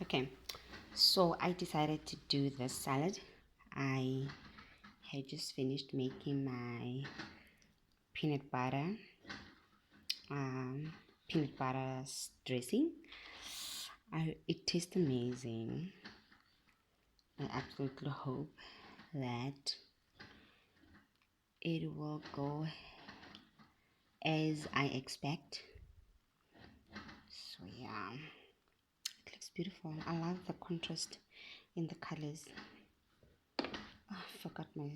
Okay, so I decided to do this salad. I had just finished making my peanut butter, um, peanut butter dressing. It tastes amazing. I absolutely hope that it will go as I expect. So yeah, it looks beautiful. I love the contrast in the colors. Oh, I forgot my